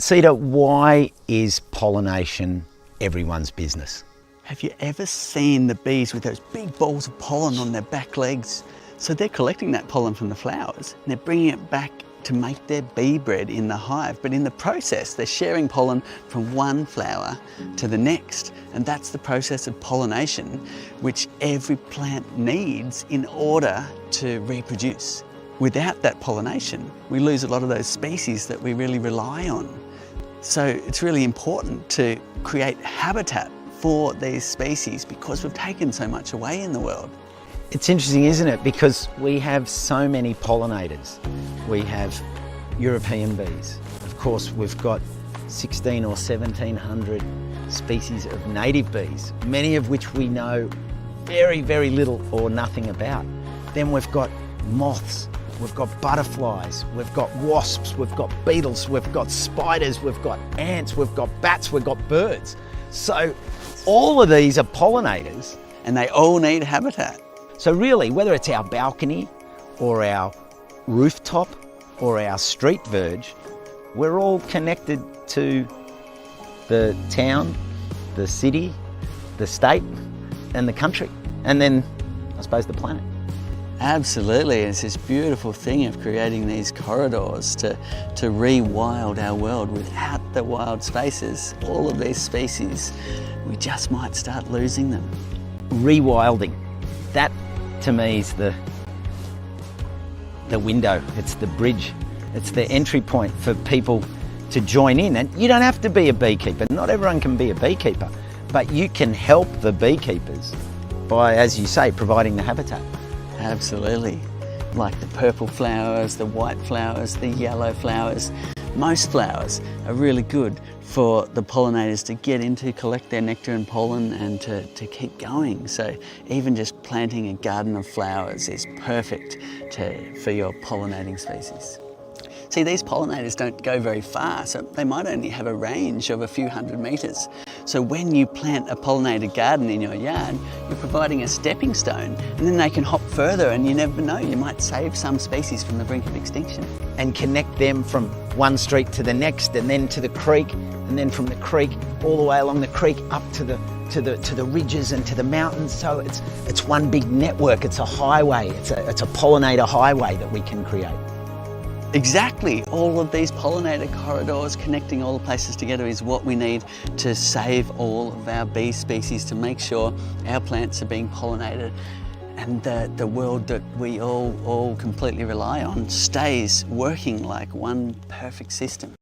Cedar, why is pollination everyone's business? Have you ever seen the bees with those big balls of pollen on their back legs? So they're collecting that pollen from the flowers and they're bringing it back to make their bee bread in the hive. But in the process, they're sharing pollen from one flower to the next. And that's the process of pollination, which every plant needs in order to reproduce. Without that pollination, we lose a lot of those species that we really rely on. So it's really important to create habitat for these species because we've taken so much away in the world. It's interesting, isn't it? Because we have so many pollinators. We have European bees. Of course, we've got 16 or 1700 species of native bees, many of which we know very, very little or nothing about. Then we've got moths, we've got butterflies, we've got wasps, we've got beetles, we've got spiders, we've got ants, we've got bats, we've got birds. So all of these are pollinators. And they all need habitat. So really, whether it's our balcony or our rooftop or our street verge, we're all connected to the town, the city, the state, and the country. And then, I suppose, the planet. Absolutely, it's this beautiful thing of creating these corridors to rewild our world. Without the wild spaces, all of these species, we just might start losing them. Rewilding, that to me is the window, it's the bridge, it's the entry point for people to join in. And you don't have to be a beekeeper, not everyone can be a beekeeper, but you can help the beekeepers by, as you say, providing the habitat. Absolutely. Like the purple flowers, the white flowers, the yellow flowers. Most flowers are really good for the pollinators to get into, collect their nectar and pollen and to keep going. So even just planting a garden of flowers is perfect for your pollinating species. See, these pollinators don't go very far, so they might only have a range of a few hundred meters. So when you plant a pollinated garden in your yard, you're providing a stepping stone, and then they can hop further, and you never know, you might save some species from the brink of extinction. And connect them from one street to the next, and then to the creek, and then from the creek all the way along the creek up to the ridges and to the mountains. So it's one big network. It's a highway. It's a pollinator highway that we can create. Exactly. All of these pollinator corridors connecting all the places together is what we need to save all of our bee species, to make sure our plants are being pollinated and the world that we all completely rely on stays working like one perfect system.